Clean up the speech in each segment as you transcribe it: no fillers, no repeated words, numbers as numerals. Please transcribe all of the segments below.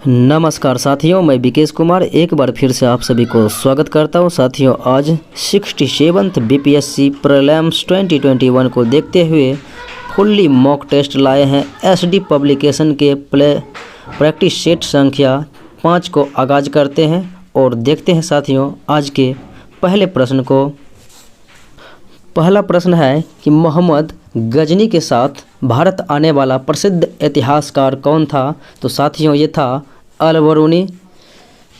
नमस्कार साथियों, मैं विकेश कुमार एक बार फिर से आप सभी को स्वागत करता हूं। साथियों, आज 67th बीपीएससी प्रीलिम्स 2021 को देखते हुए फुल्ली मॉक टेस्ट लाए हैं एसडी पब्लिकेशन के प्रैक्टिस सेट संख्या 5 को आगाज करते हैं और देखते हैं साथियों आज के पहले प्रश्न को। पहला प्रश्न है कि मोहम्मद गजनी के साथ भारत आने वाला प्रसिद्ध इतिहासकार कौन था? तो साथियों ये था अल-बरूनी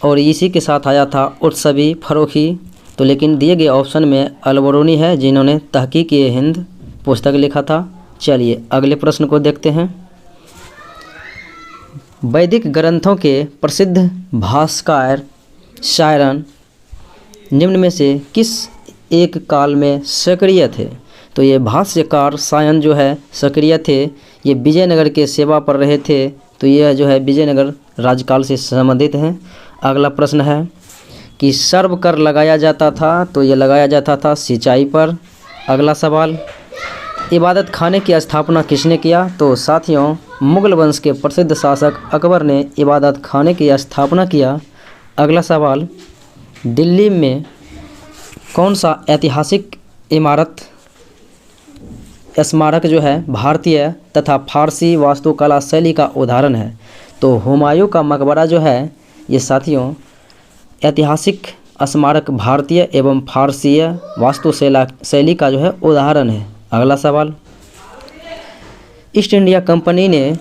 और इसी के साथ आया था उत्सवी फरोखी। तो लेकिन दिए गए ऑप्शन में अल-बरूनी है जिन्होंने तहकीक-ए-हिंद पुस्तक लिखा था। चलिए अगले प्रश्न को देखते हैं। वैदिक ग्रंथों के प्रसिद्ध भाष्यकार सायरन निम्न में से किस एक काल में सक्रिय थे? तो ये भाष्यकार सायन जो है सक्रिय थे, ये विजयनगर के सेवा पर रहे थे। तो यह जो है विजयनगर राजकाल से संबंधित हैं। अगला प्रश्न है कि सर्व कर लगाया जाता था, तो ये लगाया जाता था सिंचाई पर। अगला सवाल, इबादत खाने की स्थापना किसने किया? तो साथियों मुगल वंश के प्रसिद्ध शासक अकबर ने इबादत खाने की स्थापना किया। अगला सवाल, दिल्ली में कौन सा ऐतिहासिक इमारत स्मारक जो है भारतीय तथा फारसी वास्तुकला शैली का उदाहरण है? तो हुमायूं का मकबरा जो है ये साथियों ऐतिहासिक स्मारक भारतीय एवं फारसीय वास्तुकला शैली का जो है उदाहरण है। अगला सवाल, ईस्ट इंडिया कंपनी ने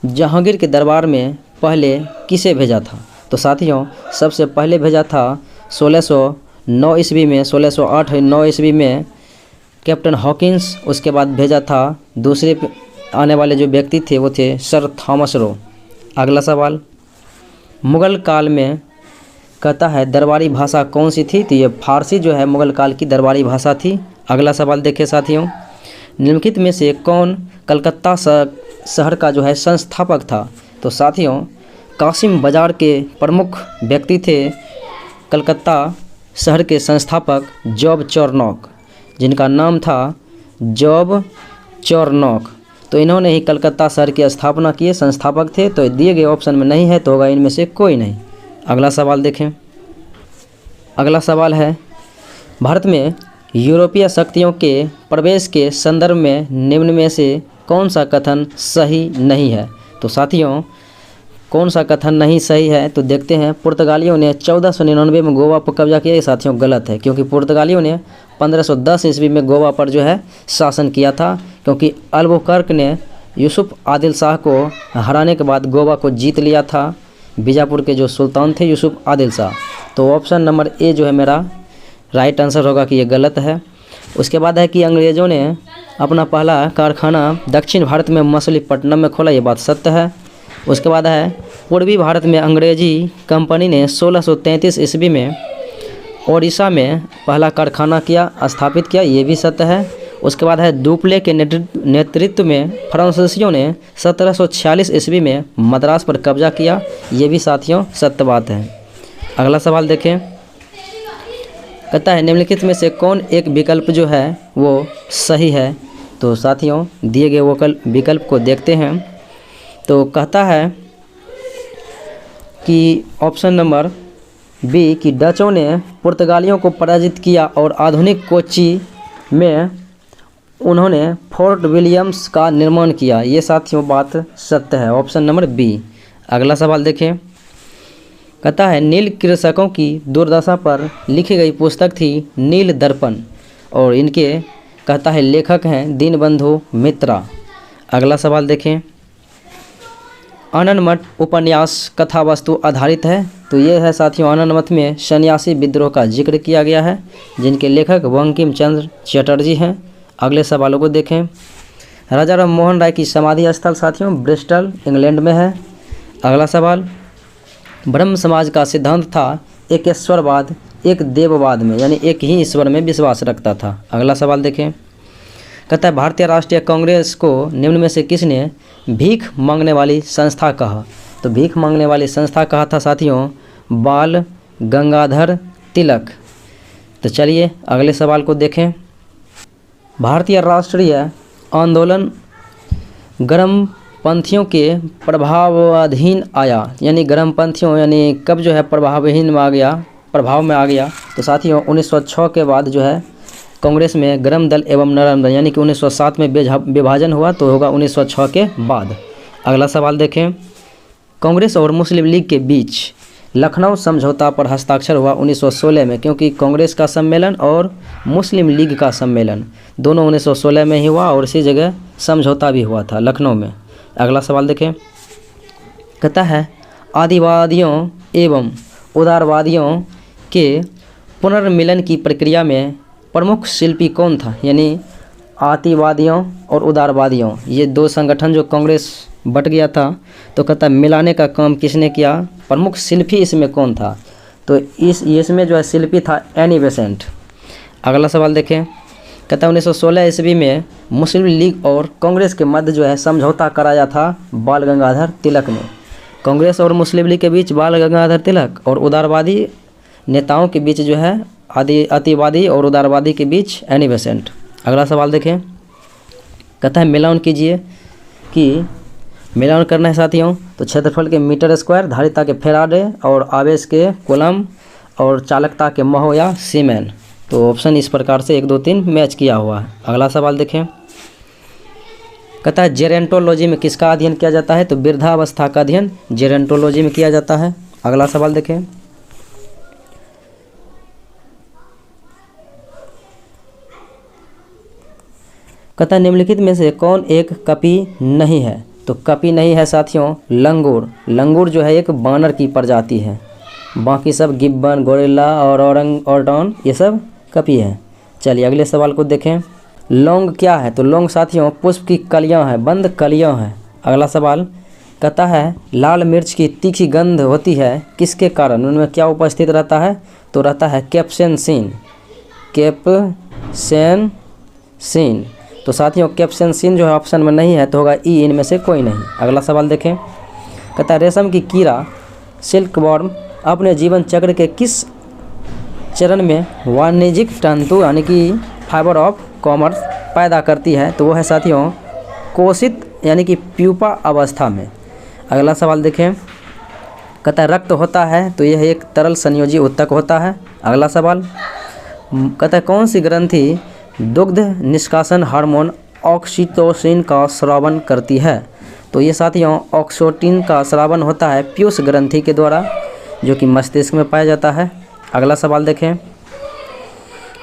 जहांगीर के दरबार में पहले किसे भेजा था? तो साथियों सबसे पहले भेजा था 1609 ईस्वी में, 1608-9 ईस्वी में कैप्टन हॉकिंस। उसके बाद भेजा था दूसरे आने वाले जो व्यक्ति थे वो थे सर थॉमस रो। अगला सवाल, मुगल काल में कहता है दरबारी भाषा कौन सी थी? तो ये फारसी जो है मुगल काल की दरबारी भाषा थी। अगला सवाल देखिए साथियों, निम्नलिखित में से कौन कलकत्ता शहर का जो है संस्थापक था? तो साथियों कासिम बाजार के प्रमुख व्यक्ति थे कलकत्ता शहर के संस्थापक जॉब चौरनॉक, जिनका नाम था जॉब चौरनॉक। तो इन्होंने ही कलकत्ता शहर की स्थापना किए, संस्थापक थे। तो दिए गए ऑप्शन में नहीं है तो होगा इनमें से कोई नहीं। अगला सवाल देखें। अगला सवाल है, भारत में यूरोपीय शक्तियों के प्रवेश के संदर्भ में निम्न में से कौन सा कथन सही नहीं है? तो साथियों कौन सा कथन नहीं सही है? तो देखते हैं। पुर्तगालियों ने 1499 में गोवा पर कब्जा किया, ये साथियों गलत है, क्योंकि पुर्तगालियों ने 1510 ईस्वी में गोवा पर जो है शासन किया था, क्योंकि अल्बुकर्क ने यूसुफ आदिल शाह को हराने के बाद गोवा को जीत लिया था। बीजापुर के जो सुल्तान थे यूसुफ आदिल शाह। तो ऑप्शन नंबर ए जो है मेरा राइट आंसर होगा कि ये गलत है। उसके बाद है कि अंग्रेज़ों ने अपना पहला कारखाना दक्षिण भारत में मछलीपट्टनम में खोला, ये बात सत्य है। उसके बाद है पूर्वी भारत में अंग्रेजी कंपनी ने 1633 ईस्वी में ओडिशा में पहला कारखाना स्थापित किया, ये भी सत्य है। उसके बाद है दुप्ले के नेतृत्व में फ्रांसीसियों ने 1746 ईस्वी में मद्रास पर कब्जा किया, ये भी साथियों सत्य बात है। अगला सवाल देखें। कहता है निम्नलिखित में से कौन एक विकल्प जो है वो सही है? तो साथियों दिए गए विकल्प को देखते हैं। तो कहता है कि ऑप्शन नंबर बी कि डचों ने पुर्तगालियों को पराजित किया और आधुनिक कोच्चि में उन्होंने फोर्ट विलियम्स का निर्माण किया, ये साथियों बात सत्य है, ऑप्शन नंबर बी। अगला सवाल देखें। कहता है नील कृषकों की दुर्दशा पर लिखी गई पुस्तक थी नील दर्पण, और इनके कहता है लेखक हैं दीनबंधु मित्रा। अगला सवाल देखें। आनंद मठ उपन्यास कथा वस्तु आधारित है, तो ये है साथियों आनंद मठ में सन्यासी विद्रोह का जिक्र किया गया है, जिनके लेखक बंकिम चंद्र चटर्जी हैं। अगले सवालों को देखें। राजा राम मोहन राय की समाधि स्थल साथियों ब्रिस्टल इंग्लैंड में है। अगला सवाल, ब्रह्म समाज का सिद्धांत था एक ईश्वरवाद एक देववाद में, यानी एक ही ईश्वर में विश्वास रखता था। अगला सवाल देखें। कहता है भारतीय राष्ट्रीय कांग्रेस को निम्न में से किसने भीख मांगने वाली संस्था कहा? तो भीख मांगने वाली संस्था कहा था साथियों बाल गंगाधर तिलक। तो चलिए अगले सवाल को देखें। भारतीय राष्ट्रीय आंदोलन गर्म पंथियों के प्रभावाधीन आया, यानी गर्मपंथियों यानी कब जो है प्रभाव में आ गया। तो साथियों 1906 के बाद जो है कांग्रेस में गर्म दल एवं नरम दल, यानी कि 1907 में विभाजन हुआ तो होगा 1906 के बाद। अगला सवाल देखें, कांग्रेस और मुस्लिम लीग के बीच लखनऊ समझौता पर हस्ताक्षर हुआ 1916 में, क्योंकि कांग्रेस का सम्मेलन और मुस्लिम लीग का सम्मेलन दोनों 1916 में ही हुआ और इसी जगह समझौता भी हुआ था लखनऊ में। अगला सवाल देखें, कहता है आदिवादियों एवं उदारवादियों के पुनर्मिलन की प्रक्रिया में प्रमुख शिल्पी कौन था, यानी आतिवादियों और उदारवादियों ये दो संगठन जो कांग्रेस बट गया था, तो कहता है मिलाने का काम किसने किया, प्रमुख शिल्पी इसमें कौन था, तो इसमें जो है शिल्पी था एनी बेसेंट। अगला सवाल देखें, कहता है 1916 ईस्वी में मुस्लिम लीग और कांग्रेस के मध्य जो है समझौता कराया था बाल गंगाधर तिलक ने। कांग्रेस और मुस्लिम लीग के बीच बाल गंगाधर तिलक और उदारवादी नेताओं के बीच जो है अतिवादी और उदारवादी के बीच एनी बेसेंट। अगला सवाल देखें, कहता है मिलान कीजिए कि मिलान करना है साथियों, तो क्षेत्रफल के मीटर स्क्वायर, धारिता के फेराडे और आवेश के कूलम और चालकता के महो या सीमेन। तो ऑप्शन इस प्रकार से 1, 2, 3 मैच किया हुआ है। अगला सवाल देखें, कहता है जेरेंटोलॉजी में किसका अध्ययन किया जाता है, तो वृद्धावस्था का अध्ययन जेरेंटोलॉजी में किया जाता है। अगला सवाल देखें, कहता है निम्नलिखित में से कौन एक कपी नहीं है, तो कपी नहीं है साथियों लंगूर। लंगूर जो है एक बानर की प्रजाति है, बाकी सब गिब्बन, गोरिल्ला और औरंग ऑर्डन ये सब कपी है। चलिए अगले सवाल को देखें, लौंग क्या है, तो लौंग साथियों पुष्प की कलियां हैं, बंद कलियां हैं। अगला सवाल कहता है लाल मिर्च की तीखी गंध होती है किसके कारण, उनमें क्या उपस्थित रहता है, तो रहता है कैप्सेनसिन। कैप्सेनसिन, तो साथियों कैप्सेनसिन जो है ऑप्शन में नहीं है तो होगा ई, इनमें से कोई नहीं। अगला सवाल देखें, कहता है रेशम की कीड़ा सिल्कवॉर्म अपने जीवन चक्र के किस चरण में वाणिज्यिक तंतु यानी कि फाइबर ऑफ कॉमर्स पैदा करती है, तो वो है साथियों कोशित यानी कि प्यूपा अवस्था में। अगला सवाल देखें, कहता है रक्त होता है तो यह एक तरल संयोजी ऊतक होता है। अगला सवाल कहता है कौन सी ग्रंथि दुग्ध निष्कासन हार्मोन ऑक्सीटोसिन का स्रावन करती है, तो ये साथियों ऑक्सीटोसिन का स्रावन होता है पीयूष ग्रंथि के द्वारा जो कि मस्तिष्क में पाया जाता है। अगला सवाल देखें,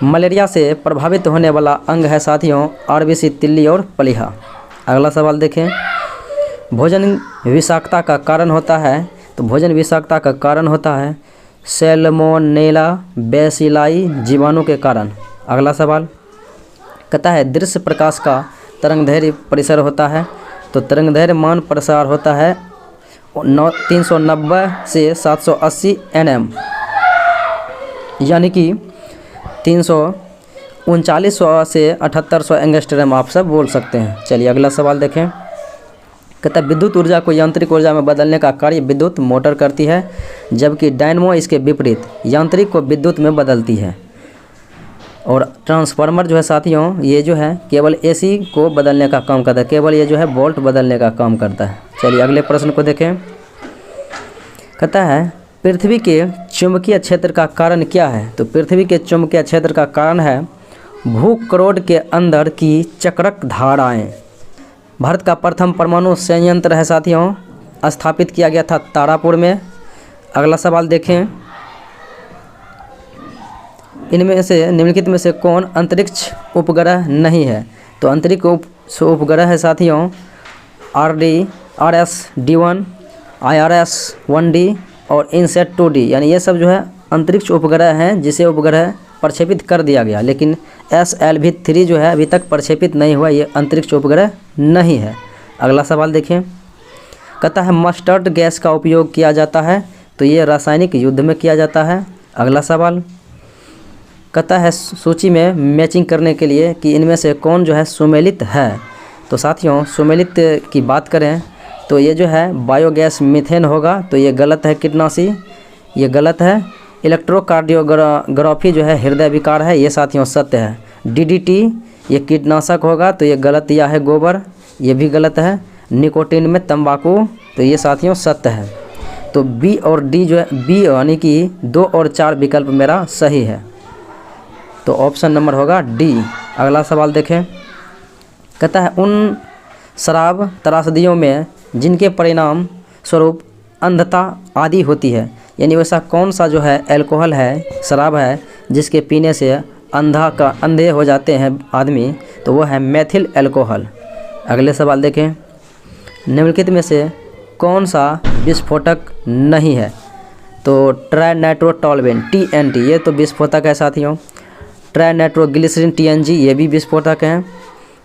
मलेरिया से प्रभावित होने वाला अंग है साथियों आरबीसी, तिल्ली और प्लीहा। अगला सवाल देखें, भोजन विषाक्तता का कारण होता है, तो भोजन विषाक्तता का कारण होता है सैल्मोनेला बेसिलाई जीवाणु के कारण। अगला सवाल कहता है दृश्य प्रकाश का तरंगदैर्घ्य परिसर होता है, तो तरंगदैर्घ्य मान प्रसार होता है 390 से 780 nm, यानी कि 339 से 7800 एंगस्ट्रम आप सब बोल सकते हैं। चलिए अगला सवाल देखें, कहता है विद्युत ऊर्जा को यांत्रिक ऊर्जा में बदलने का कार्य विद्युत मोटर करती है, जबकि डायनमो इसके विपरीत यांत्रिक को विद्युत में बदलती है। और ट्रांसफार्मर जो है साथियों ये जो है केवल एसी को बदलने का काम करता है, केवल ये जो है वोल्ट बदलने का काम करता है। चलिए अगले प्रश्न को देखें, कहता है पृथ्वी के चुंबकीय क्षेत्र का कारण क्या है, तो पृथ्वी के चुंबकीय क्षेत्र का कारण है भूकरोड़ के अंदर की चक्रक धाराएं। भारत का प्रथम परमाणु संयंत्र है साथियों स्थापित किया गया था तारापुर में। अगला सवाल देखें, इनमें से निम्नलिखित में से कौन अंतरिक्ष उपग्रह नहीं है, तो अंतरिक्ष उपग्रह है साथियों RS-D1, IRS-1D और INSAT-2D, यानी ये सब जो है अंतरिक्ष उपग्रह हैं जिसे उपग्रह प्रक्षेपित कर दिया गया, लेकिन SLV-3 जो है अभी तक प्रक्षेपित नहीं हुआ, ये अंतरिक्ष उपग्रह नहीं है। अगला सवाल देखें, कहता है मस्टर्ड गैस का उपयोग किया जाता है, तो ये रासायनिक युद्ध में किया जाता है। अगला सवाल कहता है सूची में मैचिंग करने के लिए कि इनमें से कौन जो है सुमेलित है, तो साथियों सुमेलित की बात करें तो ये जो है बायोगैस मीथेन होगा, तो ये गलत है। कीटनाशी ये गलत है। इलेक्ट्रोकार्डियोग्राफी जो है हृदय विकार है, ये साथियों सत्य है। DDT ये कीटनाशक होगा, तो ये गलत दिया है। गोबर ये भी गलत है। निकोटीन में तंबाकू, तो ये साथियों सत्य है। तो बी और डी जो है, बी यानी कि 2 और 4 विकल्प मेरा सही है, तो ऑप्शन नंबर होगा डी। अगला सवाल देखें, कहता है उन शराब त्रासदियों में जिनके परिणाम स्वरूप अंधता आदि होती है, यानी वैसा कौन सा जो है अल्कोहल है, शराब है, जिसके पीने से अंधे हो जाते हैं आदमी, तो वो है मेथिल अल्कोहल। अगले सवाल देखें, निम्नलिखित में से कौन सा विस्फोटक नहीं है, तो ट्राइनाइट्रोटोल्यूएन TNT, ये तो विस्फोटक है साथियों। ट्राइनाइट्रोग्लिसरीन TNG, ये भी विस्फोटक हैं।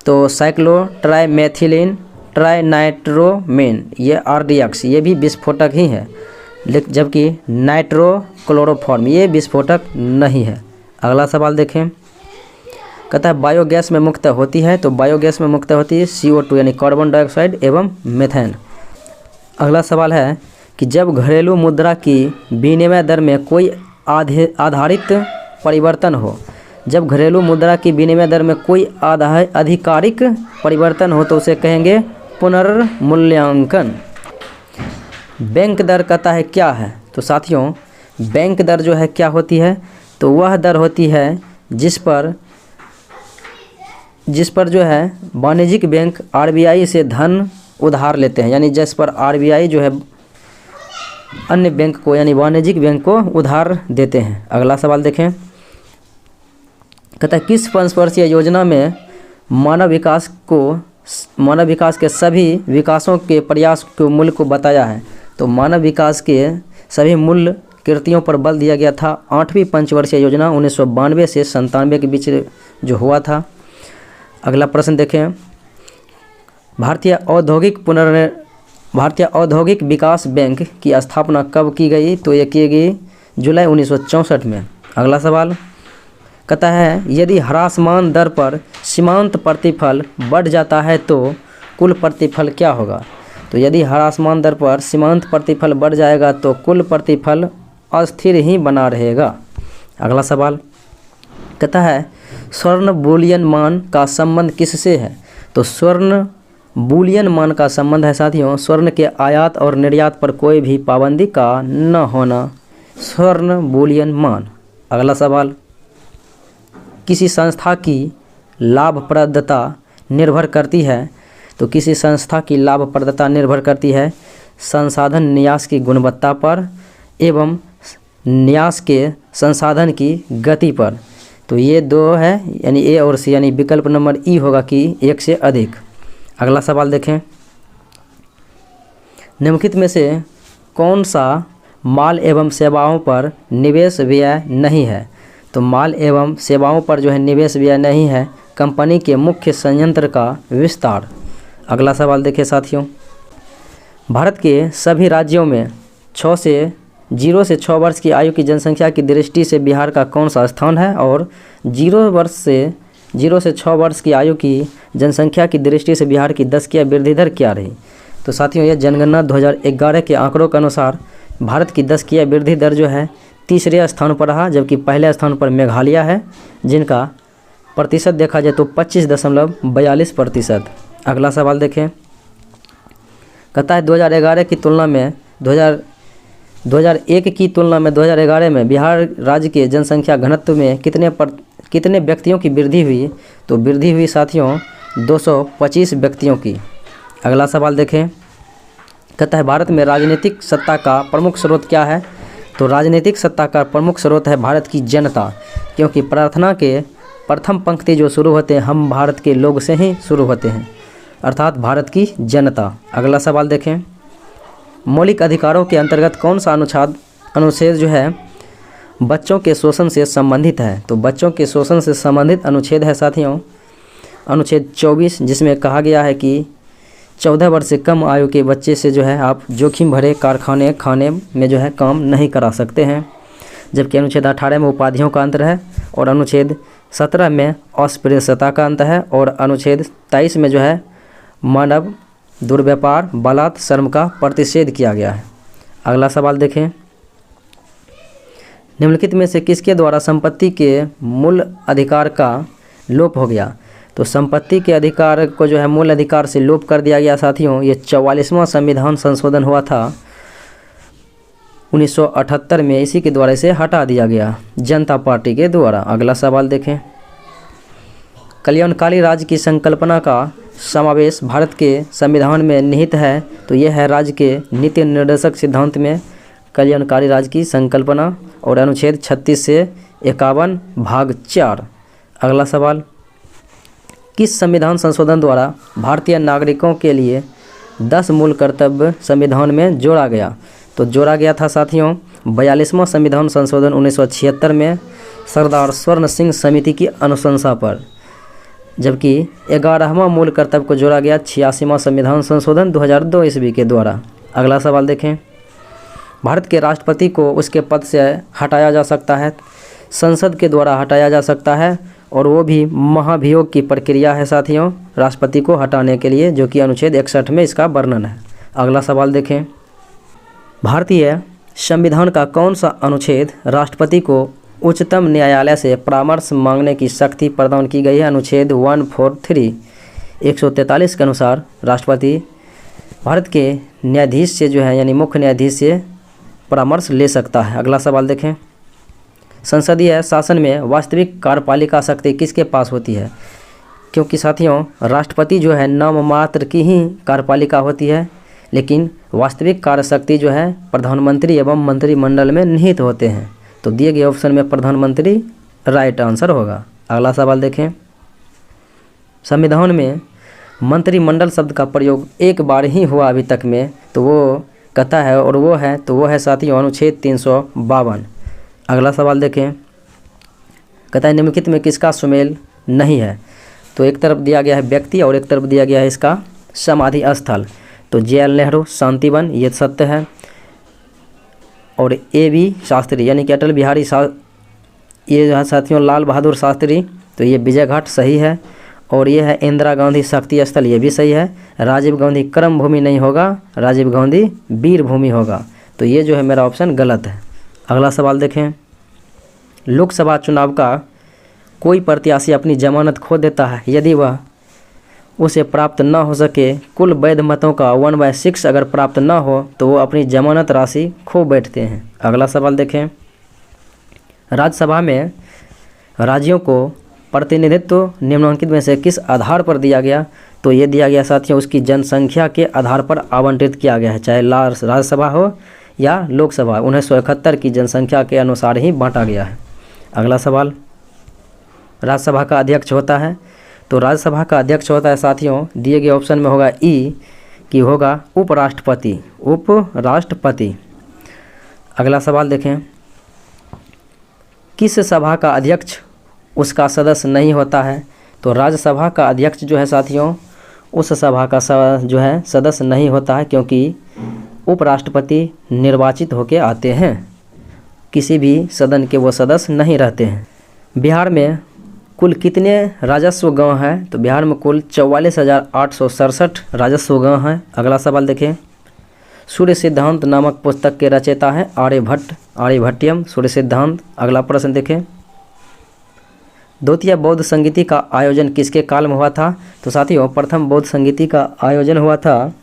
तो साइक्लोट्राइमेथिलीन ट्राइनाइट्रोमेन, ये RDX, ये भी विस्फोटक ही है, जबकि नाइट्रोक्लोरोफॉर्म ये विस्फोटक नहीं है। अगला सवाल देखें, कहता है बायोगैस में मुक्त होती है, तो बायोगैस में मुक्त होती है CO2 यानी कार्बन डाइऑक्साइड एवं मीथेन। अगला सवाल है कि जब घरेलू मुद्रा की विनिमय दर में कोई आधारित परिवर्तन हो, जब घरेलू मुद्रा की विनिमय दर में कोई आधिकारिक परिवर्तन हो तो उसे कहेंगे पुनर्मूल्यांकन। बैंक दर कहता है क्या है, तो साथियों बैंक दर जो है क्या होती है, तो वह दर होती है जिस पर जो है वाणिज्यिक बैंक RBI से धन उधार लेते हैं, यानी जिस पर RBI जो है अन्य बैंक को यानी वाणिज्यिक बैंक को उधार देते हैं। अगला सवाल देखें, कहता है किस पंचवर्षीय योजना में मानव विकास के सभी विकासों के प्रयास के मूल्य को बताया है, तो मानव विकास के सभी मूल कृतियों पर बल दिया गया था। 8वीं पंचवर्षीय योजना 1992 से 97 के बीच जो हुआ था। अगला प्रश्न देखें, भारतीय औद्योगिक विकास बैंक की स्थापना कब की गई, तो ये की गई जुलाई 1964 में। अगला सवाल कहता है यदि ह्रासमान दर पर सीमांत प्रतिफल बढ़ जाता है तो कुल प्रतिफल क्या होगा, तो यदि ह्रासमान दर पर सीमांत प्रतिफल बढ़ जाएगा तो कुल प्रतिफल अस्थिर ही बना रहेगा। अगला सवाल कहता है स्वर्ण बुलियन मान का संबंध किससे है, तो स्वर्ण बुलियन मान का संबंध है साथियों स्वर्ण के आयात और निर्यात पर कोई भी पाबंदी का न होना, स्वर्ण बुलियन मान। अगला सवाल, किसी संस्था की लाभप्रदता निर्भर करती है, तो किसी संस्था की लाभप्रदता निर्भर करती है संसाधन न्यास की गुणवत्ता पर एवं न्यास के संसाधन की गति पर, तो ये दो है यानी ए और सी, यानी विकल्प नंबर ई होगा कि एक से अधिक। अगला सवाल देखें, निम्नलिखित में से कौन सा माल एवं सेवाओं पर निवेश व्यय नहीं है, तो माल एवं सेवाओं पर जो है निवेश व्यय नहीं है कंपनी के मुख्य संयंत्र का विस्तार। अगला सवाल देखिए साथियों, भारत के सभी राज्यों में 0 से 6 वर्ष की आयु की जनसंख्या की दृष्टि से बिहार का कौन सा स्थान है, और 0 से 6 वर्ष की आयु की जनसंख्या की दृष्टि से बिहार की 10वीं वृद्धि दर क्या रही। तो साथियों यह जनगणना 2011 के आंकड़ों के अनुसार भारत की 10वीं वृद्धि दर जो है 3रे स्थान पर रहा, जबकि पहले स्थान पर मेघालय है जिनका प्रतिशत देखा जाए तो 25.42%। अगला सवाल देखें, कहता है 2001 की तुलना में 2001 की तुलना में 2011 में बिहार राज्य के जनसंख्या घनत्व में कितने व्यक्तियों की वृद्धि हुई, तो वृद्धि हुई साथियों 225 व्यक्तियों की। अगला सवाल देखें, कहता है भारत में राजनीतिक सत्ता का प्रमुख स्रोत क्या है, तो राजनीतिक सत्ता का प्रमुख स्रोत है भारत की जनता, क्योंकि प्रार्थना के प्रथम पंक्ति जो शुरू होते हैं हम भारत के लोग से ही शुरू होते हैं, अर्थात भारत की जनता। अगला सवाल देखें, मौलिक अधिकारों के अंतर्गत कौन सा अनुच्छेद जो है बच्चों के शोषण से संबंधित है, तो बच्चों के शोषण से संबंधित अनुच्छेद है साथियों अनुच्छेद 24, जिसमें कहा गया है कि 14 वर्ष से कम आयु के बच्चे से जो है आप जोखिम भरे कारखाने खाने में जो है काम नहीं करा सकते हैं, जबकि अनुच्छेद 18 में उपाधियों का अंतर है और अनुच्छेद 17 में अस्पृश्यता का अंत है और अनुच्छेद 23 में जो है मानव दुर्व्यापार बलात् श्रम का प्रतिषेध किया गया है। अगला सवाल देखें, निम्नलिखित में से किसके द्वारा संपत्ति के मूल अधिकार का लोप हो गया, तो संपत्ति के अधिकार को जो है मूल अधिकार से लोप कर दिया गया साथियों। ये 44वां संविधान संशोधन हुआ था 1978 में, इसी के द्वारा इसे हटा दिया गया जनता पार्टी के द्वारा। अगला सवाल देखें, कल्याणकारी राज्य की संकल्पना का समावेश भारत के संविधान में निहित है। तो यह है राज्य के नीति निर्देशक सिद्धांत में कल्याणकारी राज्य की संकल्पना और अनुच्छेद 36 से 51 भाग 4। अगला सवाल, किस संविधान संशोधन द्वारा भारतीय नागरिकों के लिए 10 मूल कर्तव्य संविधान में जोड़ा गया? तो जोड़ा गया था साथियों 42वां संविधान संशोधन 1976 में सरदार स्वर्ण सिंह समिति की अनुशंसा पर, जबकि 11वां मूल कर्तव्य को जोड़ा गया 86वां संविधान संशोधन 2002 ईस्वी के द्वारा। अगला सवाल देखें, भारत के राष्ट्रपति को उसके पद से हटाया जा सकता है, संसद के द्वारा हटाया जा सकता है, और वो भी महाभियोग की प्रक्रिया है साथियों राष्ट्रपति को हटाने के लिए, जो कि अनुच्छेद 61 में इसका वर्णन है। अगला सवाल देखें, भारतीय संविधान का कौन सा अनुच्छेद राष्ट्रपति को उच्चतम न्यायालय से परामर्श मांगने की शक्ति प्रदान की गई है? अनुच्छेद 143 143 के अनुसार राष्ट्रपति भारत के न्यायाधीश से जो है यानी मुख्य न्यायाधीश से परामर्श ले सकता है। अगला सवाल देखें, संसदीय शासन में वास्तविक कार्यपालिका शक्ति किसके पास होती है? क्योंकि साथियों राष्ट्रपति जो है नाम मात्र की ही कार्यपालिका होती है, लेकिन वास्तविक कार्य शक्ति जो है प्रधानमंत्री एवं मंत्रिमंडल में निहित होते हैं। तो दिए गए ऑप्शन में प्रधानमंत्री राइट आंसर होगा। अगला सवाल देखें, संविधान में मंत्रिमंडल शब्द का प्रयोग एक बार ही हुआ अभी तक में, तो वो कहता है और वो है साथियों अनुच्छेद 352। अगला सवाल देखें, कहता है निम्नलिखित में किसका सुमेल नहीं है? तो एक तरफ दिया गया है व्यक्ति और एक तरफ दिया गया है इसका समाधि स्थल। तो JL नेहरू शांतिवन ये सत्य है, और AB शास्त्री यानी कि अटल बिहारी ये जो है साथियों लाल बहादुर शास्त्री, तो ये विजय घाट सही है, और ये है इंदिरा गांधी शक्ति स्थल ये भी सही है। राजीव गांधी कर्म भूमि नहीं होगा, राजीव गांधी वीर भूमि होगा। तो ये जो है मेरा ऑप्शन गलत है। अगला सवाल देखें, लोकसभा चुनाव का कोई प्रत्याशी अपनी जमानत खो देता है यदि वह उसे प्राप्त न हो सके। कुल वैध मतों का 1/6 अगर प्राप्त न हो तो वो अपनी जमानत राशि खो बैठते हैं। अगला सवाल देखें, राज्यसभा में राज्यों को प्रतिनिधित्व निम्नलिखित में से किस आधार पर दिया गया? तो ये दिया गया साथियों उसकी जनसंख्या के आधार पर आवंटित किया गया है, चाहे राज्यसभा हो या लोकसभा, 1971 की जनसंख्या के अनुसार ही बांटा गया है। अगला सवाल, राज्यसभा का अध्यक्ष होता है? तो राज्यसभा का अध्यक्ष होता है साथियों दिए गए ऑप्शन में होगा ई कि होगा उपराष्ट्रपति। अगला सवाल देखें, किस सभा का अध्यक्ष उसका सदस्य नहीं होता है? तो राज्यसभा का अध्यक्ष जो है साथियों उस सभा का जो है सदस्य नहीं होता है, क्योंकि उपराष्ट्रपति निर्वाचित होकर आते हैं, किसी भी सदन के वो सदस्य नहीं रहते हैं। बिहार में कुल कितने राजस्व गांव हैं? तो बिहार में कुल 44,867 राजस्व गांव हैं। अगला सवाल देखें, सूर्य सिद्धांत नामक पुस्तक के रचयिता हैं आर्यभट्टियम सूर्य सिद्धांत। अगला प्रश्न देखें, द्वितीय बौद्ध संगीति का आयोजन किसके काल में हुआ था? तो साथियों प्रथम बौद्ध संगीति का आयोजन हुआ था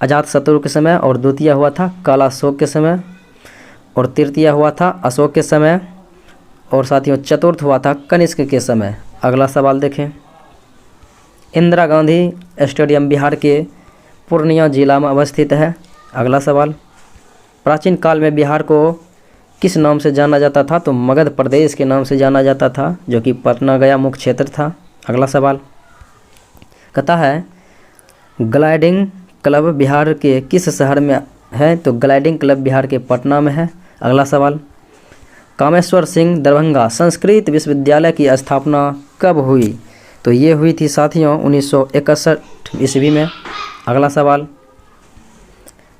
अजातशत्रु के समय, और द्वितीय हुआ था कालाशोक के समय, और तृतीय हुआ था अशोक के समय, और साथियों चतुर्थ हुआ था कनिष्क के समय। अगला सवाल देखें, इंदिरा गांधी स्टेडियम बिहार के पूर्णिया जिला में अवस्थित है। अगला सवाल, प्राचीन काल में बिहार को किस नाम से जाना जाता था? तो मगध प्रदेश के नाम से जाना जाता था, जो कि पटना गया मुख्य क्षेत्र था। अगला सवाल कहता है ग्लाइडिंग क्लब बिहार के किस शहर में है? तो ग्लाइडिंग क्लब बिहार के पटना में है। अगला सवाल, कामेश्वर सिंह दरभंगा संस्कृत विश्वविद्यालय की स्थापना कब हुई? तो ये हुई थी साथियों 1961 ईस्वी में। अगला सवाल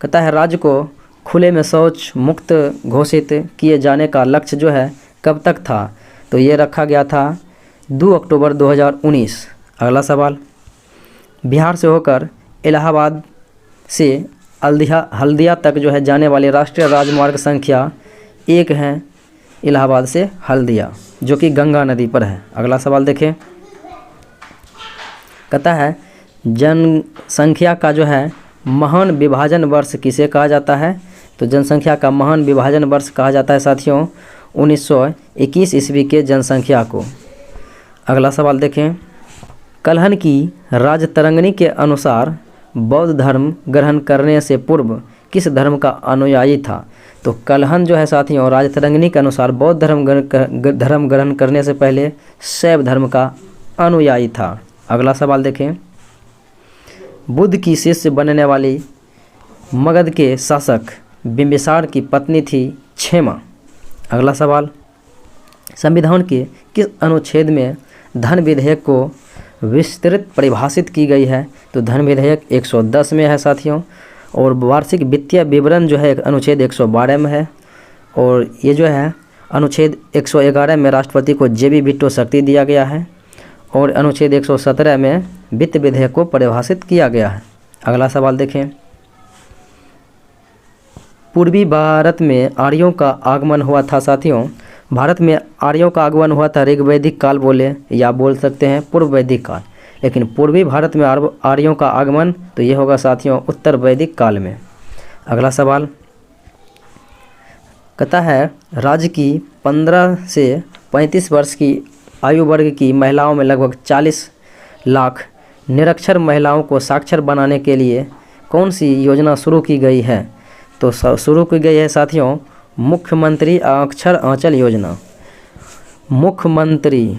कहता है राज्य को खुले में शौच मुक्त घोषित किए जाने का लक्ष्य जो है कब तक था? तो ये रखा गया था 2 अक्टूबर 2019। अगला सवाल, बिहार से होकर इलाहाबाद से हल्दिया तक जो है जाने वाली राष्ट्रीय राजमार्ग संख्या 1 है इलाहाबाद से हल्दिया, जो कि गंगा नदी पर है। अगला सवाल देखें, कहता है जनसंख्या का जो है महान विभाजन वर्ष किसे कहा जाता है? तो जनसंख्या का महान विभाजन वर्ष कहा जाता है साथियों 1921 ईस्वी के जनसंख्या को। अगला सवाल देखें, कल्हण की राजतरंगिणी के अनुसार बौद्ध धर्म ग्रहण करने से पूर्व किस धर्म का अनुयायी था? तो कल्हण जो है साथियों राजतरंगिणी के अनुसार बौद्ध धर्म ग्रहण करने से पहले शैव धर्म का अनुयायी था। अगला सवाल देखें, बुद्ध की शिष्य बनने वाली मगध के शासक बिंबिसार की पत्नी थी क्षेमा। अगला सवाल, संविधान के किस अनुच्छेद में धन विधेयक को विस्तृत परिभाषित की गई है? तो धन विधेयक 110 में है साथियों। और वार्षिक वित्तीय विवरण जो है अनुच्छेद 112 में है। और ये जो है अनुच्छेद 111 में राष्ट्रपति को जेबी वीटो शक्ति दिया गया है। और अनुच्छेद 117 में वित्त विधेयक को परिभाषित किया गया है। अगला सवाल देखें, पूर्वी भारत में आर्यों का आगमन हुआ था साथियों। भारत में आर्यों का आगमन हुआ था ऋग्वैदिक काल बोले या बोल सकते हैं पूर्व वैदिक काल, लेकिन पूर्वी भारत में आर्यों का आगमन तो ये होगा साथियों उत्तर वैदिक काल में। अगला सवाल कहता है, राज्य की 15 से 35 वर्ष की आयु वर्ग की महिलाओं में लगभग 40 लाख निरक्षर महिलाओं को साक्षर बनाने के लिए कौन सी योजना शुरू की गई है? तो शुरू की गई है साथियों मुख्यमंत्री अक्षर आंचल योजना। मुख्यमंत्री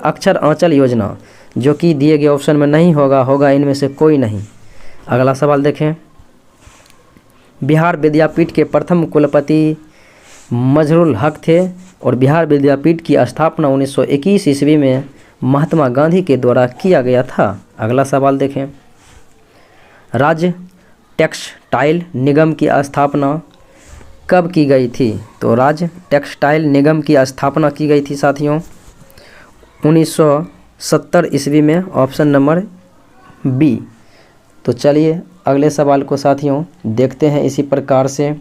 अक्षर आंचल योजना, जो कि दिए गए ऑप्शन में नहीं होगा इनमें से कोई नहीं। अगला सवाल देखें, बिहार विद्यापीठ के प्रथम कुलपति मजहरूल हक थे और बिहार विद्यापीठ की स्थापना 1921 ईस्वी में महात्मा गांधी के द्वारा किया गया था। अगला सवाल देखें, राज्य टेक्सटाइल निगम की स्थापना कब की गई थी? तो राज्य टेक्सटाइल निगम की स्थापना की गई थी साथियों 1970 ईस्वी में, ऑप्शन नंबर बी। तो चलिए अगले सवाल को साथियों देखते हैं इसी प्रकार से।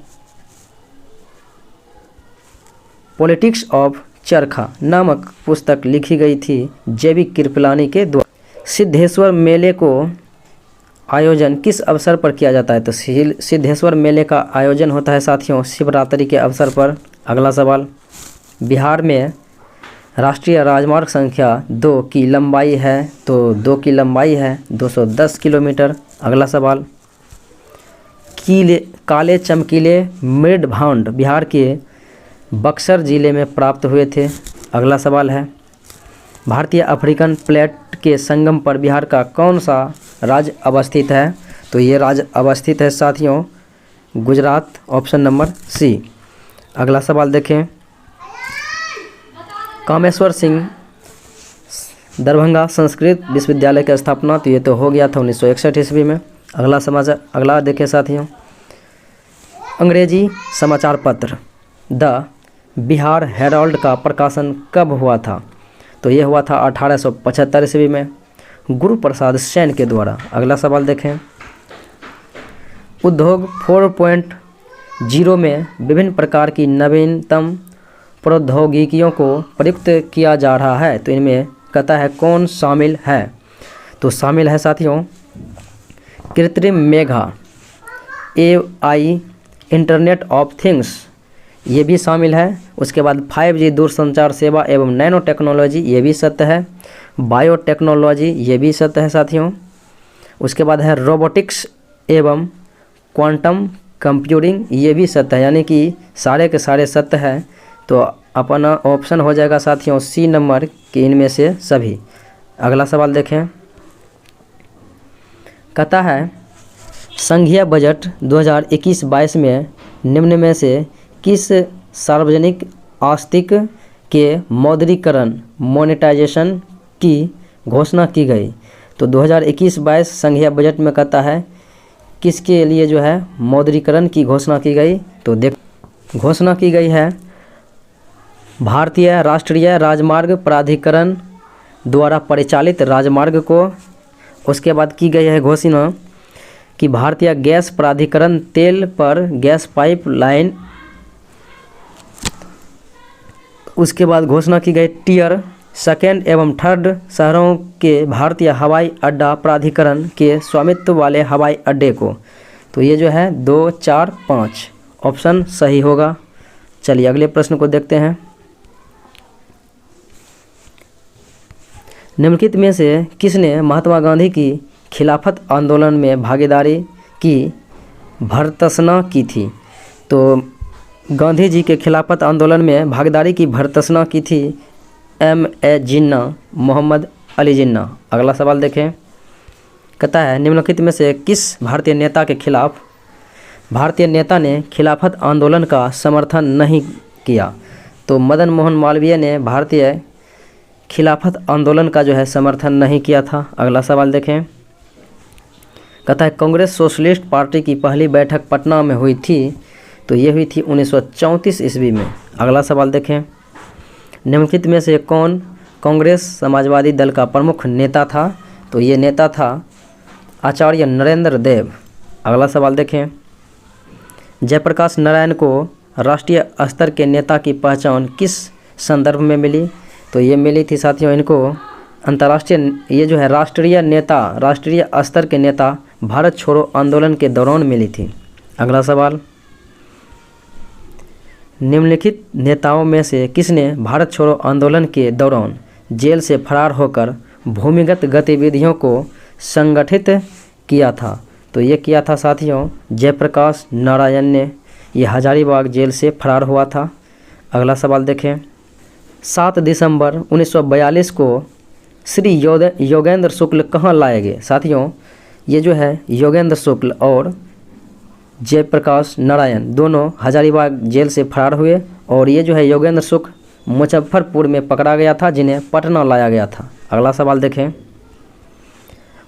पॉलिटिक्स ऑफ चरखा नामक पुस्तक लिखी गई थी जेबी कृपलानी के द्वारा। सिद्धेश्वर मेले को आयोजन किस अवसर पर किया जाता है? तो सिद्धेश्वर मेले का आयोजन होता है साथियों शिवरात्रि के अवसर पर। अगला सवाल, बिहार में राष्ट्रीय राजमार्ग संख्या 2 की लंबाई है? तो 2 की लंबाई है 210 किलोमीटर। अगला सवाल, काले चमकीले मृदभांड बिहार के बक्सर जिले में प्राप्त हुए थे। अगला सवाल है, भारतीय अफ्रीकन प्लेट के संगम पर बिहार का कौन सा राज्य अवस्थित है? तो ये राज्य अवस्थित है साथियों गुजरात, ऑप्शन नंबर सी। अगला सवाल देखें, कामेश्वर सिंह दरभंगा संस्कृत विश्वविद्यालय की स्थापना तो ये तो हो गया था 1961 ईस्वी में। अगला देखें साथियों, अंग्रेजी समाचार पत्र द बिहार हेराल्ड का प्रकाशन कब हुआ था? तो ये हुआ था 1875 ईस्वी में गुरु प्रसाद सेन के द्वारा। अगला सवाल देखें, उद्योग 4.0 में विभिन्न प्रकार की नवीनतम प्रौद्योगिकियों को प्रयुक्त किया जा रहा है, तो इनमें कहता है कौन शामिल है? तो शामिल है साथियों कृत्रिम Megha, AI internet of things ये भी शामिल है। उसके बाद 5G दूरसंचार सेवा एवं नैनो टेक्नोलॉजी ये भी सत्य है। बायोटेक्नोलॉजी ये भी सत्य है साथियों। उसके बाद है रोबोटिक्स एवं क्वांटम कंप्यूटिंग ये भी सत्य है, यानी कि सारे के सारे सत्य है। तो अपना ऑप्शन हो जाएगा साथियों सी नंबर के इनमें से सभी। अगला सवाल देखें, कहता है संघीय बजट 2021-22 में निम्न में से किस सार्वजनिक आस्तिक के मौद्रीकरण मोनेटाइजेशन की घोषणा की गई? तो 2021-22 संघीय बजट में कहता है किसके लिए जो है मौद्रीकरण की घोषणा की गई? तो घोषणा की गई है भारतीय राष्ट्रीय राजमार्ग प्राधिकरण द्वारा परिचालित राजमार्ग को। उसके बाद की गई है घोषणा कि भारतीय गैस प्राधिकरण तेल पर गैस पाइपलाइन। उसके बाद घोषणा की गई टियर सेकेंड एवं थर्ड शहरों के भारतीय हवाई अड्डा प्राधिकरण के स्वामित्व वाले हवाई अड्डे को। तो ये जो है 2, 4, 5 ऑप्शन सही होगा। चलिए अगले प्रश्न को देखते हैं। निम्नलिखित में से किसने महात्मा गांधी की खिलाफत आंदोलन में भागीदारी की भर्त्सना की थी? तो गांधी जी के खिलाफत आंदोलन में भागीदारी की भर्त्सना की थी M.A. जिन्ना, मोहम्मद अली जिन्ना। अगला सवाल देखें, कहता है निम्नलिखित में से किस भारतीय नेता के खिलाफ भारतीय नेता ने खिलाफत आंदोलन का समर्थन नहीं किया? तो मदन मोहन मालवीय ने भारतीय खिलाफत आंदोलन का जो है समर्थन नहीं किया था। अगला सवाल देखें, कहता है कांग्रेस सोशलिस्ट पार्टी की पहली बैठक पटना में हुई थी। तो ये हुई थी 1934 ईस्वी में। अगला सवाल देखें, निम्नलिखित में से कौन कांग्रेस समाजवादी दल का प्रमुख नेता था? तो ये नेता था आचार्य नरेंद्र देव। अगला सवाल देखें, जयप्रकाश नारायण को राष्ट्रीय स्तर के नेता की पहचान किस संदर्भ में मिली? तो ये मिली थी साथियों इनको अंतर्राष्ट्रीय, ये जो है राष्ट्रीय स्तर के नेता भारत छोड़ो आंदोलन के दौरान मिली थी। अगला सवाल, निम्नलिखित नेताओं में से किसने भारत छोड़ो आंदोलन के दौरान जेल से फरार होकर भूमिगत गतिविधियों को संगठित किया था? तो ये किया था साथियों जयप्रकाश नारायण ने। ये हजारीबाग जेल से फरार हुआ था। अगला सवाल देखें, 7 दिसंबर 1942 को श्री योगेंद्र शुक्ल कहाँ लाए गए? साथियों ये जो है योगेंद्र शुक्ल और जयप्रकाश नारायण दोनों हजारीबाग जेल से फरार हुए और ये जो है योगेंद्र शुक्ल मुजफ्फरपुर में पकड़ा गया था, जिन्हें पटना लाया गया था। अगला सवाल देखें,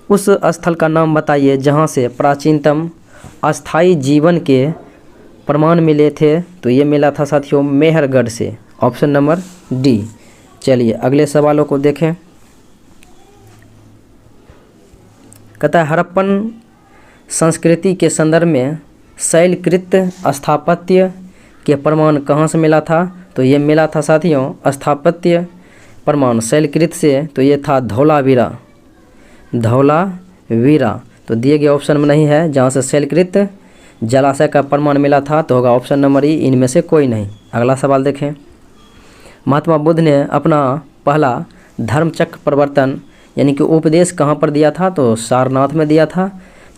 उस स्थल का नाम बताइए जहाँ से प्राचीनतम अस्थायी जीवन के प्रमाण मिले थे? तो ये मिला था साथियों मेहरगढ़ से। Option number D. चलिए अगले सवालों को देखें, कहता है हड़प्पन संस्कृति के संदर्भ में शैलकृत स्थापत्य के प्रमाण कहाँ से मिला था? तो ये मिला था साथियों स्थापत्य प्रमाण शैलकृत से। तो ये था धौलावीरा। तो दिए गए ऑप्शन में नहीं है जहाँ से शैलकृत जलाशय का प्रमाण मिला था, तो होगा ऑप्शन नंबर ई, इनमें से कोई नहीं। अगला सवाल देखें, महात्मा बुद्ध ने अपना पहला धर्मचक्र प्रवर्तन यानी कि उपदेश कहाँ पर दिया था? तो सारनाथ में दिया था,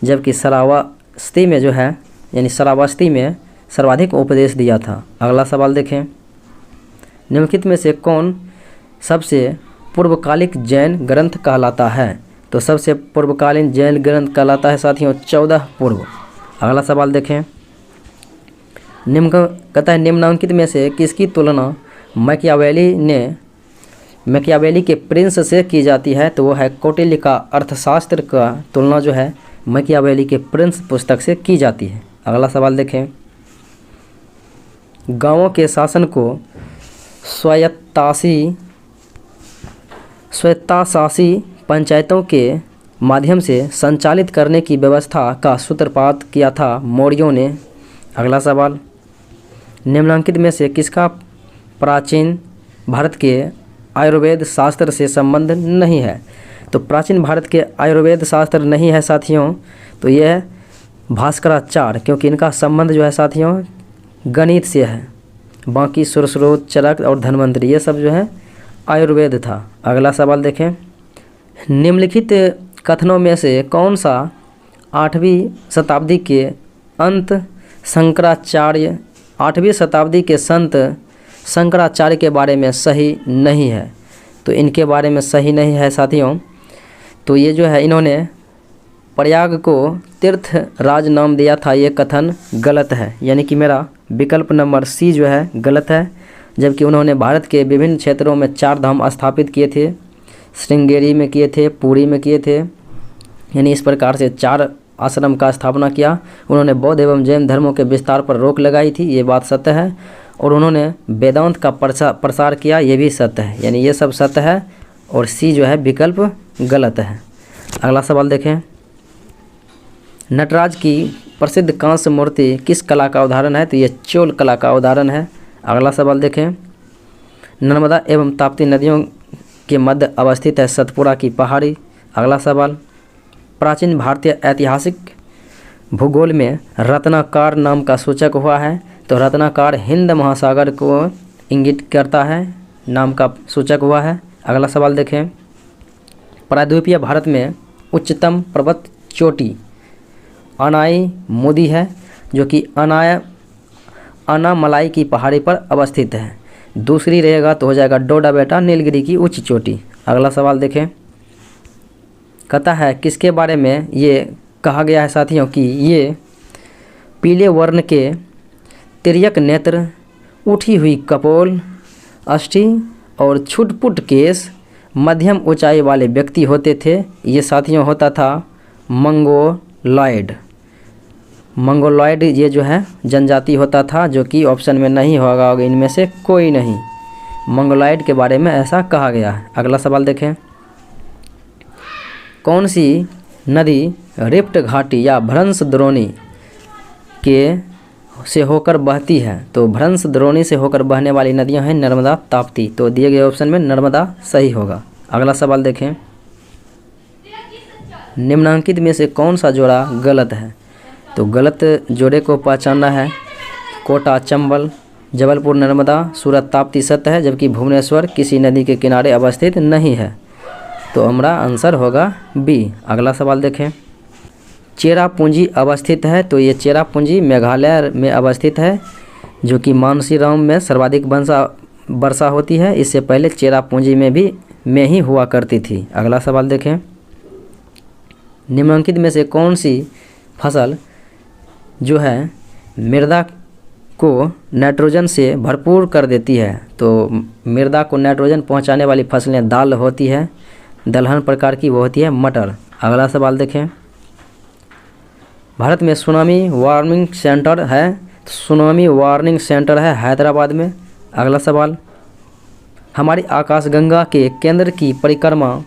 जबकि श्रावस्ती में जो है यानी श्रावस्ती में सर्वाधिक उपदेश दिया था। अगला सवाल देखें, निम्नलिखित में से कौन सबसे पूर्वकालिक जैन ग्रंथ कहलाता है? तो सबसे पूर्वकालीन जैन ग्रंथ कहलाता है साथियों 14 पूर्व। अगला सवाल देखें, कहता है निम्नांकित में से किसकी तुलना मैकियावेली के प्रिंस से की जाती है? तो वो है कौटिल्य का अर्थशास्त्र का तुलना जो है मैकियावेली के प्रिंस पुस्तक से की जाती है। अगला सवाल देखें, गांवों के शासन को स्वायत्तशासी पंचायतों के माध्यम से संचालित करने की व्यवस्था का सूत्रपात किया था मौर्यों ने। अगला सवाल, निम्नलिखित में से किसका प्राचीन भारत के आयुर्वेद शास्त्र से संबंध नहीं है? तो प्राचीन भारत के आयुर्वेद शास्त्र नहीं है साथियों, तो यह भास्कराचार्य, क्योंकि इनका संबंध जो है साथियों गणित से है। बाकी सुरस्रोत, चरक और धन्वंतरी ये सब जो है आयुर्वेद था। अगला सवाल देखें, निम्नलिखित कथनों में से कौन सा 8वीं शताब्दी के शताब्दी के संत शंकराचार्य के बारे में सही नहीं है? तो इनके बारे में सही नहीं है साथियों। तो ये जो है इन्होंने प्रयाग को तीर्थ राज नाम दिया था, ये कथन गलत है, यानी कि मेरा विकल्प नंबर सी जो है गलत है। जबकि उन्होंने भारत के विभिन्न क्षेत्रों में 4 धाम स्थापित किए थे, श्रृंगेरी में किए थे, पुरी में किए थे, यानी इस प्रकार से 4 आश्रम का स्थापना किया। उन्होंने बौद्ध एवं जैन धर्मों के विस्तार पर रोक लगाई थी, ये बात सत्य है। और उन्होंने वेदांत का प्रसार किया, ये भी सत्य है, यानी ये सब सत्य है और सी जो है विकल्प गलत है। अगला सवाल देखें, नटराज की प्रसिद्ध कांस्य मूर्ति किस कला का उदाहरण है? तो ये चोल कला का उदाहरण है। अगला सवाल देखें, नर्मदा एवं ताप्ती नदियों के मध्य अवस्थित है सतपुड़ा की पहाड़ी। अगला सवाल, प्राचीन भारतीय ऐतिहासिक भूगोल में रत्नाकर नाम का सूचक हुआ है। तो रत्नाकर हिंद महासागर को इंगित करता है, नाम का सूचक हुआ है। अगला सवाल देखें, प्रायद्वीपीय भारत में उच्चतम पर्वत चोटी अनाई मुदी है, जो कि अनामलाई की पहाड़ी पर अवस्थित है। दूसरी रहेगा तो हो जाएगा डोडा बेटा नीलगिरी की उच्च चोटी। अगला सवाल देखें, कहता है किसके बारे में ये कहा गया है साथियों कि ये पीले वर्ण के तिर्यक नेत्र, उठी हुई कपोल, अष्टी और छुटपुट केस, मध्यम ऊंचाई वाले व्यक्ति होते थे। ये साथियों होता था मंगोलॉयड। मंगोलॉयड ये जो है जनजाति होता था, जो कि ऑप्शन में नहीं होगा इनमें से कोई नहीं। मंगोलॉयड के बारे में ऐसा कहा गया है। अगला सवाल देखें, कौन सी नदी रिफ्ट घाटी या भ्रंश द्रोणी से होकर बहती है? तो भ्रंश द्रोणी से होकर बहने वाली नदियां हैं नर्मदा, ताप्ती। तो दिए गए ऑप्शन में नर्मदा सही होगा। अगला सवाल देखें, निम्नलिखित में से कौन सा जोड़ा गलत है? तो गलत जोड़े को पहचानना है। कोटा चंबल, जबलपुर नर्मदा, सूरत ताप्ती सत्य है, जबकि भुवनेश्वर किसी नदी के किनारे अवस्थित नहीं है। तो हमारा आंसर होगा बी। अगला सवाल देखें, चेरापूंजी अवस्थित है। तो ये चेरापूंजी मेघालय में अवस्थित है, जो कि मानसीराम में सर्वाधिक वर्षा होती है। इससे पहले चेरापूंजी में ही हुआ करती थी। अगला सवाल देखें, निम्नलिखित में से कौन सी फसल जो है मृदा को नाइट्रोजन से भरपूर कर देती है? तो मृदा को नाइट्रोजन पहुंचाने वाली फसलें दाल होती है, दलहन प्रकार की वो होती है मटर। अगला सवाल देखें, भारत में सुनामी वार्निंग सेंटर है। सुनामी वार्निंग सेंटर है हैदराबाद में। अगला सवाल, हमारी आकाशगंगा के केंद्र की परिक्रमा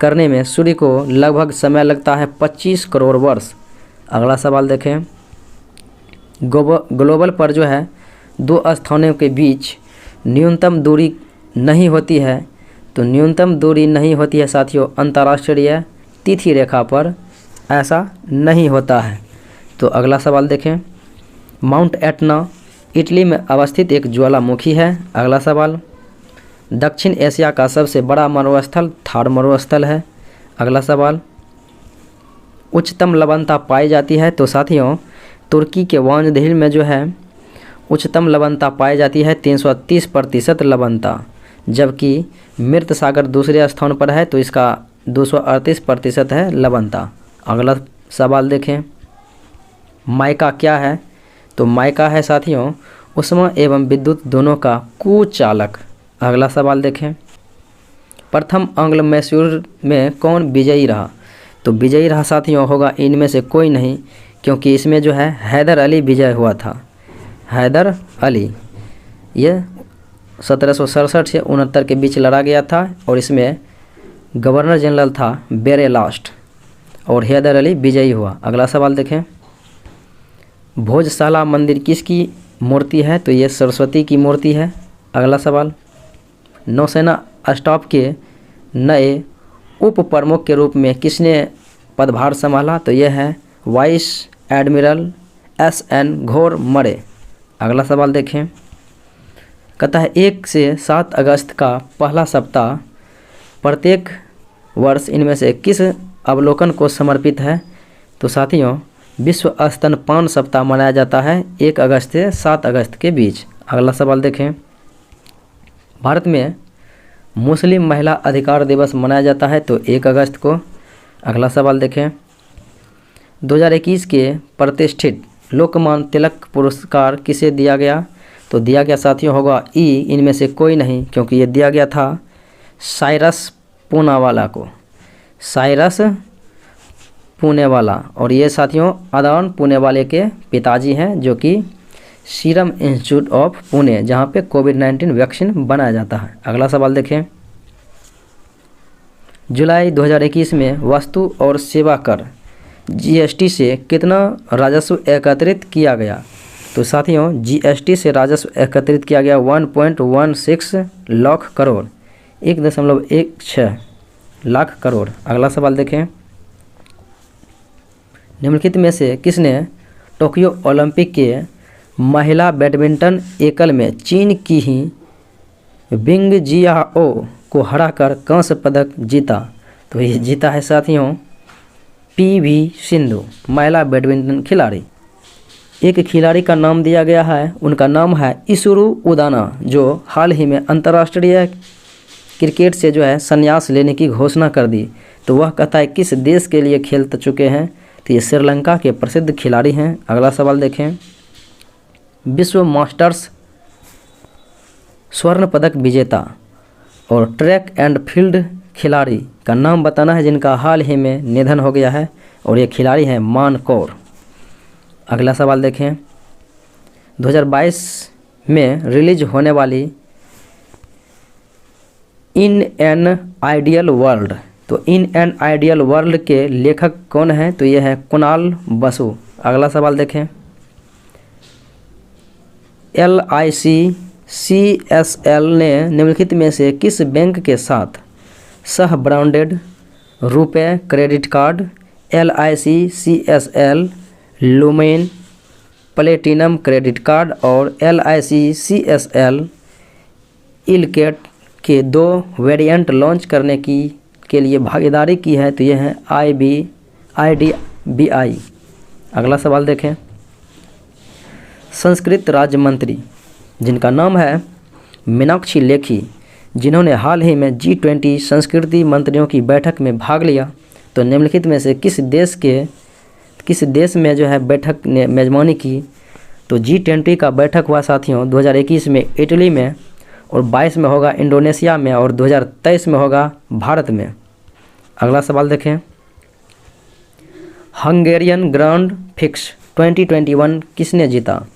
करने में सूर्य को लगभग समय लगता है 25 करोड़ वर्ष। अगला सवाल देखें, ग्लोबल पर जो है दो स्थानों के बीच न्यूनतम दूरी नहीं होती है। तो न्यूनतम दूरी नहीं होती है साथियों अंतर्राष्ट्रीय तिथि रेखा पर, ऐसा नहीं होता है। तो अगला सवाल देखें, माउंट एटना इटली में अवस्थित एक ज्वालामुखी है। अगला सवाल, दक्षिण एशिया का सबसे बड़ा मरुस्थल थार मरुस्थल है। अगला सवाल, उच्चतम लवणता पाई जाती है। तो साथियों तुर्की के वांज झील में जो है उच्चतम लवणता पाई जाती है 330% लवणता, जबकि मृत सागर दूसरे स्थान पर है, तो इसका 238% है लवणता। अगला सवाल देखें, माइका क्या है? तो माइका है साथियों उष्मा एवं विद्युत दोनों का कुचालक। अगला सवाल देखें, प्रथम आंग्ल मैसूर में कौन विजयी रहा? तो विजयी रहा साथियों होगा इनमें से कोई नहीं, क्योंकि इसमें जो है हैदर अली विजय हुआ था। हैदर अली ये 1767 से 69 के बीच लड़ा गया था, और इसमें गवर्नर जनरल था बेरेलास्ट, और हैदर अली विजयी हुआ। अगला सवाल देखें, भोजशाला मंदिर किसकी मूर्ति है? तो ये सरस्वती की मूर्ति है। अगला सवाल, नौसेना स्टाफ के नए उप प्रमुख के रूप में किसने पदभार संभाला? तो यह है वाइस एडमिरल SN घोरमड़े। अगला सवाल देखें, कहता है 1 से 7 अगस्त का पहला सप्ताह प्रत्येक वर्ष इनमें से किस अवलोकन को समर्पित है? तो साथियों विश्व स्तनपान सप्ताह मनाया जाता है 1 अगस्त से 7 अगस्त के बीच। अगला सवाल देखें, भारत में मुस्लिम महिला अधिकार दिवस मनाया जाता है तो 1 अगस्त को। अगला सवाल देखें, 2021 के प्रतिष्ठित लोकमान्य तिलक पुरस्कार किसे दिया गया? तो दिया गया साथियों होगा इनमें से कोई नहीं, क्योंकि ये दिया गया था साइरस पूनावाला को। साइरस पूनेवाला, और ये साथियों अदान पूनेवाले के पिताजी हैं, जो कि सीरम इंस्टीट्यूट ऑफ पुणे जहां पे कोविड-19 वैक्सीन बनाया जाता है। अगला सवाल देखें, जुलाई 2021 में वस्तु और सेवा कर GST से कितना राजस्व एकत्रित किया गया? तो साथियों GST से राजस्व एकत्रित किया गया 1.16 लाख करोड़। 1.16 लाख करोड़। अगला सवाल देखें, निम्नलिखित में से किसने टोक्यो ओलंपिक के महिला बैडमिंटन एकल में चीन की ही बिंग जियाओ को हराकर कांस्य पदक जीता? तो ये जीता है साथियों पीवी सिंधु, महिला बैडमिंटन खिलाड़ी। एक खिलाड़ी का नाम दिया गया है, उनका नाम है इसुरु उदाना, जो हाल ही में अंतर्राष्ट्रीय क्रिकेट से जो है संन्यास लेने की घोषणा कर दी। तो वह कहता है किस देश के लिए खेल चुके हैं? तो ये श्रीलंका के प्रसिद्ध खिलाड़ी हैं। अगला सवाल देखें, विश्व मास्टर्स स्वर्ण पदक विजेता और ट्रैक एंड फील्ड खिलाड़ी का नाम बताना है जिनका हाल ही में निधन हो गया है, और ये खिलाड़ी हैं मान कौर। अगला सवाल देखें, 2022 में रिलीज होने वाली इन एन आइडियल वर्ल्ड, तो इन एन आइडियल वर्ल्ड के लेखक कौन हैं? तो ये है कुणाल बसु। अगला सवाल देखें, LICCSL ने निम्नलिखित में से किस बैंक के साथ सह branded RuPay credit card LICCSL lumen platinum credit card और LICCSL इलकेट के 2 वेरिएंट लॉन्च करने के लिए भागीदारी की है? तो ये है IDBI। अगला सवाल देखें, संस्कृत राज्य मंत्री जिनका नाम है मीनाक्षी लेखी, जिन्होंने हाल ही में G20 संस्कृति मंत्रियों की बैठक में भाग लिया, तो निम्नलिखित में से किस देश में जो है बैठक ने मेज़बानी की? तो G20 का बैठक हुआ साथियों 2021 में इटली में, और 22 में होगा इंडोनेशिया में, और 2023 में होगा भारत में। अगला सवाल देखें, हंगेरियन ग्रांड फिक्स 2021 किसने जीता?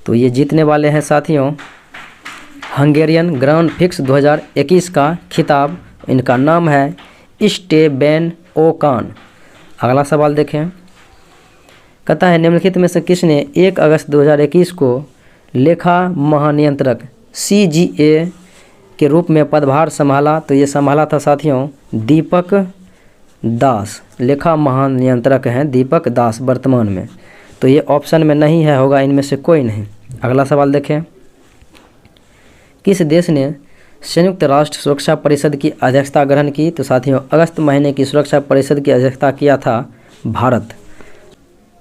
तो ये जीतने वाले हैं साथियों हंगेरियन ग्रांड फिक्स 2021 का खिताब, इनका नाम है स्टेबेन ओकान। अगला सवाल देखें, कहता है निम्नलिखित में से किसने 1 अगस्त 2021 को लेखा महानियंत्रक CGA के रूप में पदभार संभाला? तो ये संभाला था साथियों दीपक दास, लेखा महानियंत्रक हैं दीपक दास वर्तमान में। तो ये ऑप्शन में नहीं है, होगा इनमें से कोई नहीं। अगला सवाल देखें, किस देश ने संयुक्त राष्ट्र सुरक्षा परिषद की अध्यक्षता ग्रहण की? तो साथियों अगस्त महीने की सुरक्षा परिषद की अध्यक्षता किया था भारत।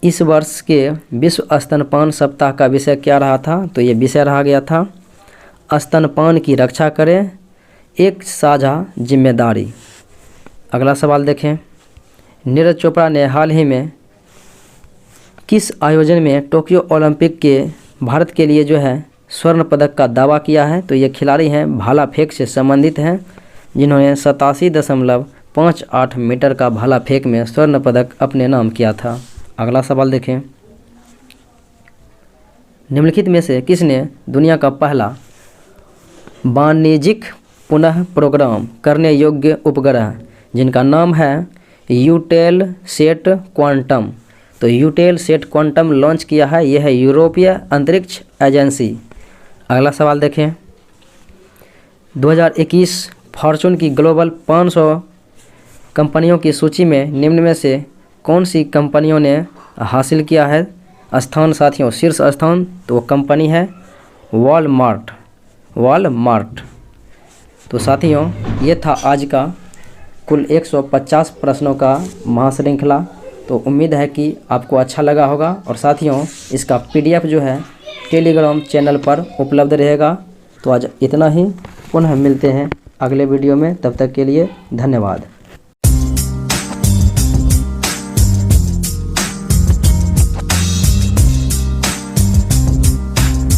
इस वर्ष के विश्व स्तनपान सप्ताह का विषय क्या रहा था? तो ये विषय रहा गया था स्तनपान की रक्षा करें, एक साझा जिम्मेदारी। अगला सवाल देखें, नीरज चोपड़ा ने हाल ही में किस आयोजन में टोक्यो ओलंपिक के भारत के लिए जो है स्वर्ण पदक का दावा किया है? तो ये खिलाड़ी हैं भाला फेंक से संबंधित हैं, जिन्होंने 87.58 मीटर का भाला फेंक में स्वर्ण पदक अपने नाम किया था। अगला सवाल देखें, निम्नलिखित में से किसने दुनिया का पहला वाणिज्यिक पुनः प्रोग्राम करने योग्य उपग्रह जिनका नाम है यूटेलसेट क्वांटम, तो यूटेलसेट क्वांटम लॉन्च किया है? यह है यूरोपीय अंतरिक्ष एजेंसी। अगला सवाल देखें, 2021 फॉर्चून की ग्लोबल 500 कंपनियों की सूची में निम्न में से कौन सी कंपनियों ने हासिल किया है स्थान साथियों, शीर्ष स्थान? तो वो कंपनी है वॉलमार्ट। तो साथियों ये था आज का कुल 150 प्रश्नों का महाश्रृंखला। तो उम्मीद है कि आपको अच्छा लगा होगा, और साथियों इसका PDF जो है टेलीग्राम चैनल पर उपलब्ध रहेगा। तो आज इतना ही, पुनः मिलते हैं अगले वीडियो में, तब तक के लिए धन्यवाद।